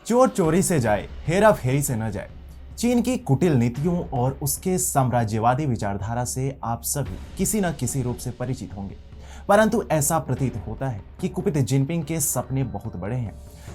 चोर चोरी से जाए, हेरा फेरी से न जाए। चीन की कुटिल नीतियों और उसके साम्राज्यवादी विचारधारा से आप सभी किसी न किसी रूप से परिचित होंगे। परंतु ऐसा प्रतीत होता है कि कुपित जिनपिंग के सपने बहुत बड़े हैं।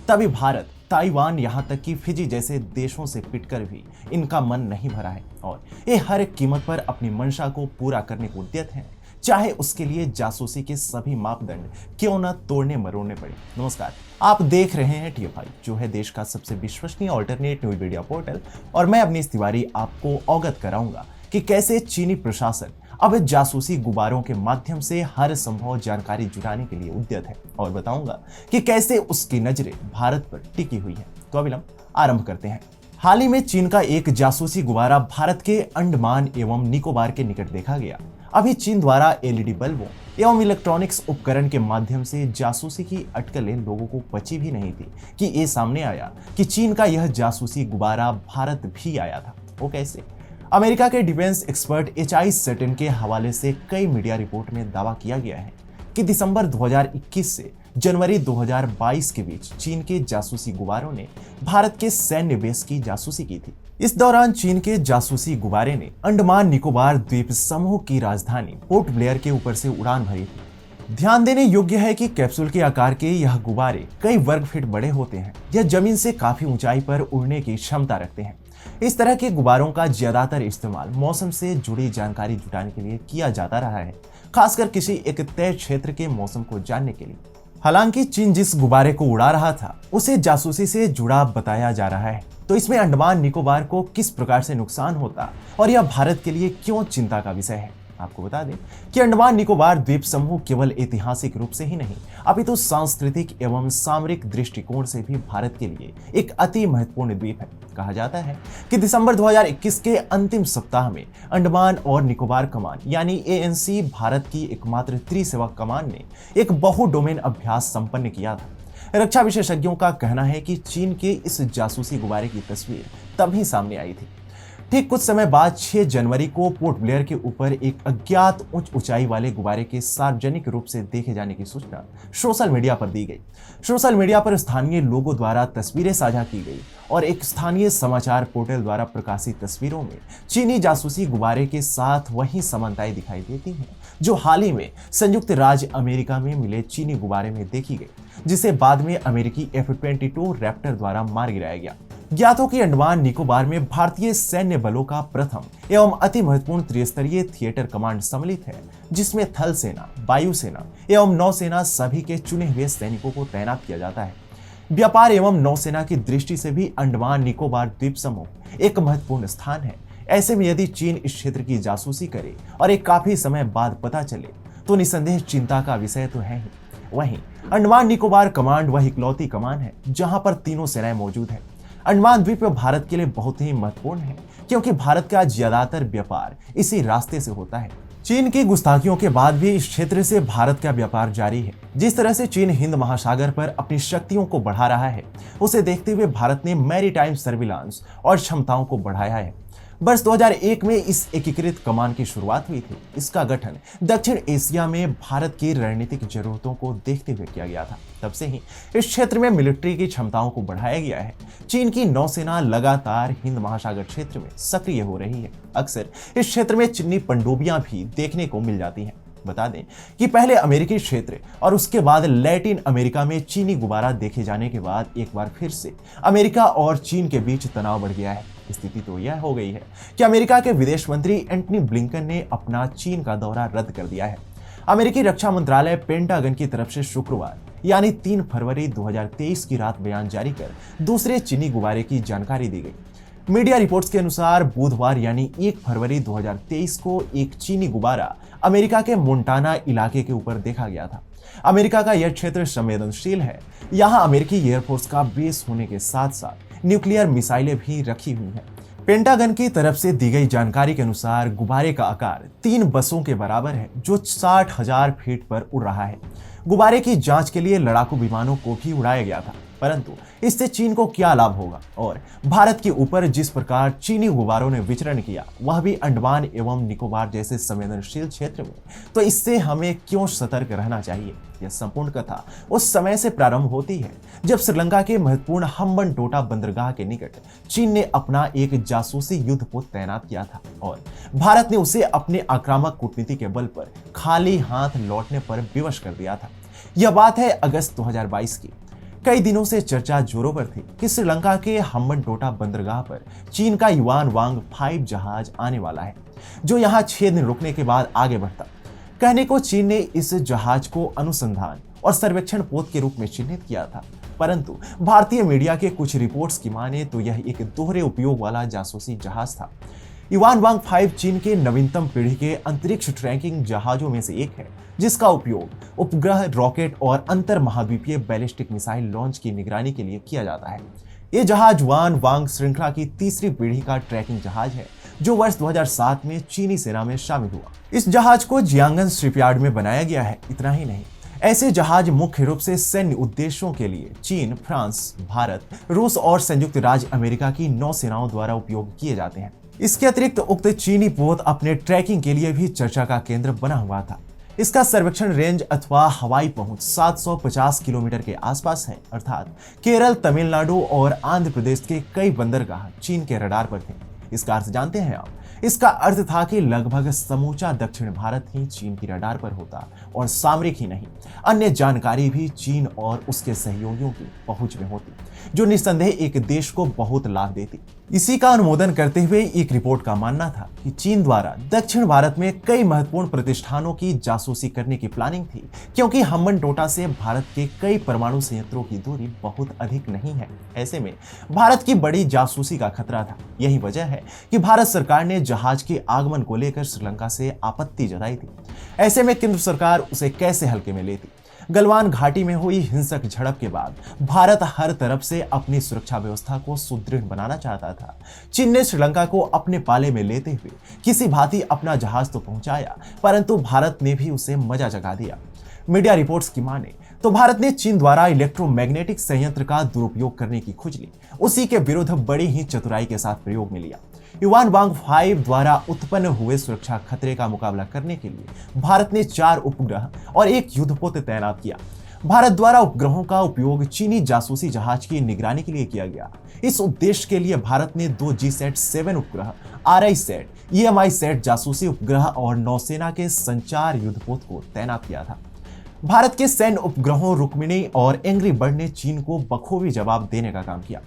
तभी भारत, ताइवान, यहाँ तक कि फिजी जैसे देशों से पिटकर भी इनका मन नहीं भरा है और ये हर एक कीमत पर अपनी मंशा को पूरा करने को उद्यत हैं, चाहे उसके लिए जासूसी के सभी मापदंड क्यों न तोड़ने मरोड़ने पड़े। नमस्कार, आप देख रहे हैं TFI, जो है देश का सबसे विश्वसनीय अल्टरनेट न्यूज मीडिया पोर्टल। और मैं अवनीश तिवारी आपको अवगत कराऊंगा कि कैसे चीनी प्रशासन अब जासूसी गुब्बारों के माध्यम से हर संभव जानकारी जुटाने के लिए उद्यत है, और बताऊंगा कि कैसे उसकी नजरें भारत पर टिकी हुई है। तो अविलंब आरंभ करते हैं। हाल ही में चीन का एक जासूसी गुब्बारा भारत के अंडमान एवं निकोबार के निकट देखा गया। अभी चीन द्वारा LED बल्बों एवं इलेक्ट्रॉनिक्स उपकरण के माध्यम से जासूसी की अटकलें लोगों को बची भी नहीं थी कि ये सामने आया कि चीन का यह जासूसी गुब्बारा भारत भी आया था। वो कैसे? अमेरिका के डिफेंस एक्सपर्ट HI सटन के हवाले से कई मीडिया रिपोर्ट में दावा किया गया है कि दिसंबर 2021 से जनवरी 2022 के बीच चीन के जासूसी गुब्बारों ने भारत के सैन्य बेस की जासूसी की थी। इस दौरान चीन के जासूसी गुब्बारे ने अंडमान निकोबार द्वीप समूह की राजधानी पोर्ट ब्लेयर के ऊपर से उड़ान भरी थी। ध्यान देने योग्य है कि कैप्सूल के आकार के यह गुब्बारे कई वर्ग फीट बड़े होते हैं। यह जमीन से काफी ऊंचाई पर उड़ने की क्षमता रखते हैं। इस तरह के गुब्बारों का ज्यादातर इस्तेमाल मौसम से जुड़ी जानकारी जुटाने के लिए किया जाता रहा है, खासकर किसी एक तय क्षेत्र के मौसम को जानने के लिए। हालांकि चीन जिस गुब्बारे को उड़ा रहा था उसे जासूसी से जुड़ा बताया जा रहा है, तो इसमें अंडमान निकोबार को किस प्रकार से नुकसान होता और यह भारत के लिए क्यों चिंता का विषय है। आपको बता दें कि अंडमान निकोबार द्वीप समूह केवल ऐतिहासिक रूप से ही नहीं, अपितु सांस्कृतिक एवं सामरिक दृष्टिकोण से भी भारत के लिए एक अति महत्वपूर्ण द्वीप है। कहा जाता है कि दिसंबर 2021 के अंतिम सप्ताह में अंडमान और निकोबार कमान यानी ANC भारत की एकमात्र त्रिसेवा कमान ने एक बहु डोमेन अभ्यास संपन्न किया था। रक्षा विशेषज्ञों का कहना है कि चीन के इस जासूसी गुब्बारे की तस्वीर तभी सामने आई थी। ठीक कुछ समय बाद 6 जनवरी को पोर्ट ब्लेयर के ऊपर एक अज्ञात उच्च ऊंचाई वाले गुब्बारे के सार्वजनिक रूप से देखे जाने की सूचना सोशल मीडिया पर दी गई। सोशल मीडिया पर स्थानीय लोगों द्वारा तस्वीरें साझा की गई और एक स्थानीय समाचार पोर्टल द्वारा प्रकाशित तस्वीरों में चीनी जासूसी गुब्बारे के साथ वही समानताएं दिखाई देती हैं जो हाल ही में संयुक्त राज्य अमेरिका में मिले चीनी गुब्बारे में देखी गई, जिसे बाद में अमेरिकी F-22 रैप्टर द्वारा मार गिराया गया। ज्ञात हो कि अंडमान निकोबार में भारतीय सैन्य बलों का प्रथम एवं अति महत्वपूर्ण त्रिस्तरीय थिएटर कमांड सम्मिलित है, जिसमें थल सेना, वायुसेना एवं नौसेना सभी के चुने हुए सैनिकों को तैनात किया जाता है। व्यापार एवं नौसेना की दृष्टि से भी अंडमान निकोबार द्वीप समूह एक महत्वपूर्ण स्थान है। ऐसे में यदि चीन इस क्षेत्र की जासूसी करे और एक काफी समय बाद पता चले तो निसंदेह चिंता का विषय तो है ही। वहीं अंडमान निकोबार कमांड वह इकलौती कमान है जहां पर तीनों सेनाएं मौजूद है। अंडमान द्वीप भारत के लिए बहुत ही महत्वपूर्ण है क्योंकि भारत का ज्यादातर व्यापार इसी रास्ते से होता है। चीन की गुस्ताखियों के बाद भी इस क्षेत्र से भारत का व्यापार जारी है। जिस तरह से चीन हिंद महासागर पर अपनी शक्तियों को बढ़ा रहा है, उसे देखते हुए भारत ने मैरीटाइम सर्विलांस और क्षमताओं को बढ़ाया है। वर्ष 2001 में इस एकीकृत कमान की शुरुआत हुई थी। इसका गठन दक्षिण एशिया में भारत की रणनीतिक जरूरतों को देखते हुए किया गया था। तब से ही इस क्षेत्र में मिलिट्री की क्षमताओं को बढ़ाया गया है। चीन की नौसेना लगातार हिंद महासागर क्षेत्र में सक्रिय हो रही है। अक्सर इस क्षेत्र में चीनी पनडुब्बियां भी देखने को मिल जाती हैं। बता दें कि पहले अमेरिकी क्षेत्र और उसके बाद लैटिन अमेरिका में चीनी गुब्बारा देखे जाने के बाद एक बार फिर से अमेरिका और चीन के बीच तनाव बढ़ गया है। स्थिति तो यह हो गई है कि अमेरिका के विदेश मंत्री एंटनी ब्लिंकन ने अपना चीन का दौरा रद्द कर दिया है। अमेरिकी रक्षा मंत्रालय पेंटागन की तरफ से शुक्रवार यानी 3 फरवरी 2023 की रात बयान जारी कर दूसरे चीनी गुब्बारे की जानकारी दी गई। मीडिया रिपोर्ट्स के अनुसार बुधवार यानी 1 फरवरी 2023 को एक चीनी गुब्बारा अमेरिका के मोंटाना इलाके के ऊपर देखा गया था। अमेरिका का यह क्षेत्र संवेदनशील है। यहाँ अमेरिकी एयरफोर्स का बेस होने के साथ साथ न्यूक्लियर मिसाइलें भी रखी हुई हैं। पेंटागन की तरफ से दी गई जानकारी के अनुसार गुब्बारे का आकार 3 बसों के बराबर है, जो 60,000 फीट पर उड़ रहा है। गुब्बारे की जांच के लिए लड़ाकू विमानों को भी उड़ाया गया था। परंतु इससे चीन को क्या लाभ होगा और भारत के ऊपर जिस प्रकार चीनी गुब्बारों ने विचरण किया, वह भी अंडमान एवं निकोबार जैसे संवेदनशील क्षेत्र में, तो इससे हमें क्यों सतर्क रहना चाहिए। यह संपूर्ण कथा उस समय से प्रारंभ होती है जब श्रीलंका के महत्वपूर्ण हम्बनटोटा बंदरगाह के निकट चीन ने अपना एक जासूसी युद्धपोत तैनात किया था और भारत ने उसे अपने आक्रामक कूटनीति के बल पर खाली हाथ लौटने पर विवश कर दिया था। यह बात है अगस्त 2022 की। कई दिनों से चर्चा जोरों पर थी कि श्रीलंका के हम्बनटोटा बंदरगाह पर चीन का युआन वांग 5 जहाज आने वाला है, जो यहां 6 दिन रुकने के बाद आगे बढ़ता। कहने को चीन ने इस जहाज को अनुसंधान और सर्वेक्षण पोत के रूप में चिन्हित किया था, परंतु भारतीय मीडिया के कुछ रिपोर्ट्स की माने तो यह एक दोहरे उपयोग वाला जासूसी जहाज था। युआन वांग 5 चीन के नवीनतम पीढ़ी के अंतरिक्ष ट्रैकिंग जहाजों में से एक है, जिसका उपयोग उपग्रह, रॉकेट और अंतर महाद्वीपीय बैलिस्टिक मिसाइल लॉन्च की निगरानी के लिए किया जाता है। ये जहाज युआन वांग श्रृंखला की तीसरी पीढ़ी का ट्रैकिंग जहाज है, जो वर्ष 2007 में चीनी सेना में शामिल हुआ। इस जहाज को जियांगन शिपयार्ड में बनाया गया है। इतना ही नहीं, ऐसे जहाज मुख्य रूप से सैन्य उद्देश्यों के लिए चीन, फ्रांस, भारत, रूस और संयुक्त राज्य अमेरिका की नौसेनाओं द्वारा उपयोग किए जाते हैं। इसके अतिरिक्त उक्त चीनी पोत अपने ट्रैकिंग के लिए भी चर्चा का केंद्र बना हुआ था। इसका सर्वेक्षण रेंज अथवा हवाई पहुंच 750 किलोमीटर के आसपास है, अर्थात केरल, तमिलनाडु और आंध्र प्रदेश के कई बंदरगाह चीन के रडार पर थे। इसका अर्थ जानते हैं आप? इसका अर्थ था कि लगभग समूचा दक्षिण भारत ही चीन की रडार पर होता और सामरिक ही नहीं, अन्य जानकारी भी चीन और उसके सहयोगियों की पहुंच में होती, जो निस्संदेह एक देश को बहुत लाभ देती। इसी का अनुमोदन करते हुए एक रिपोर्ट का मानना था कि चीन द्वारा दक्षिण भारत में कई महत्वपूर्ण प्रतिष्ठानों की जासूसी करने की प्लानिंग थी, क्योंकि हम्बनटोटा से भारत के कई परमाणु संयंत्रों की दूरी बहुत अधिक नहीं है। ऐसे में भारत की बड़ी जासूसी का खतरा था। यही वजह है कि भारत सरकार ने जहाज के आगमन को लेकर श्रीलंका से आपत्ति जताई थी। ऐसे में केंद्र सरकार उसे कैसे हल्के में लेती। गलवान घाटी में हुई हिंसक झड़प के बाद भारत हर तरफ से अपनी सुरक्षा व्यवस्था को सुदृढ़ बनाना चाहता था। चीन ने श्रीलंका को अपने पाले में लेते हुए किसी भांति अपना जहाज तो पहुंचाया, परंतु भारत ने भी उसे मजा जगा दिया। मीडिया रिपोर्ट्स की माने तो भारत ने चीन द्वारा इलेक्ट्रोमैग्नेटिक संयंत्र का दुरुपयोग करने की खुजली उसी के विरुद्ध बड़ी ही चतुराई के साथ प्रयोग में लिया। युआन वांग 5 द्वारा उत्पन्न हुए सुरक्षा खतरे का मुकाबला करने के लिए भारत ने 4 उपग्रह और एक युद्धपोत तैनात किया। भारत द्वारा उपग्रहों का उपयोग चीनी जासूसी जहाज की निगरानी के लिए किया गया। इस उद्देश्य के लिए भारत ने 2 GSAT-7 उपग्रह, RISAT, EMISAT जासूसी उपग्रह और नौसेना के संचार युद्धपोत को तैनात किया था। भारत के सैन्य उपग्रहों रुक्मिणी और एंग्री बर्ड ने चीन को बखूबी जवाब देने का काम किया।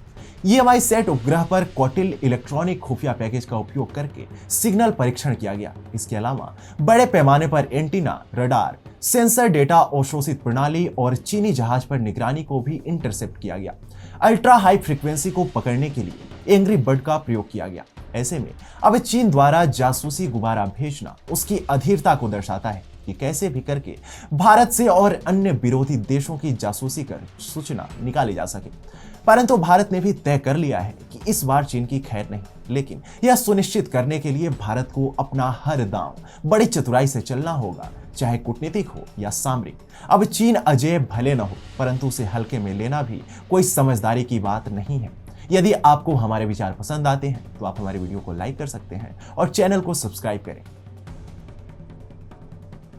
EMISAT उपग्रह पर कौटिल इलेक्ट्रॉनिक खुफिया पैकेज का उपयोग करके सिग्नल परीक्षण किया गया। इसके अलावा बड़े पैमाने पर एंटीना, रडार, सेंसर डेटा अवशोषित प्रणाली और चीनी जहाज पर निगरानी को भी इंटरसेप्ट किया गया। अल्ट्रा हाई फ्रीक्वेंसी को पकड़ने के लिए एंग्री बर्ड का प्रयोग किया गया। ऐसे में अब चीन द्वारा जासूसी गुब्बारा भेजना उसकी अधीरता को दर्शाता है कि कैसे भी करके भारत से और अन्य विरोधी देशों की जासूसी कर सूचना निकाली जा सके। परंतु भारत ने भी तय कर लिया है कि इस बार चीन की खैर नहीं, लेकिन यह सुनिश्चित करने के लिए भारत को अपना हर दांव बड़ी चतुराई से चलना होगा, चाहे कूटनीतिक हो या सामरिक। अब चीन अजेय भले न हो, परंतु उसे हल्के में लेना भी कोई समझदारी की बात नहीं है। यदि आपको हमारे विचार पसंद आते हैं तो आप हमारे वीडियो को लाइक कर सकते हैं और चैनल को सब्सक्राइब करें।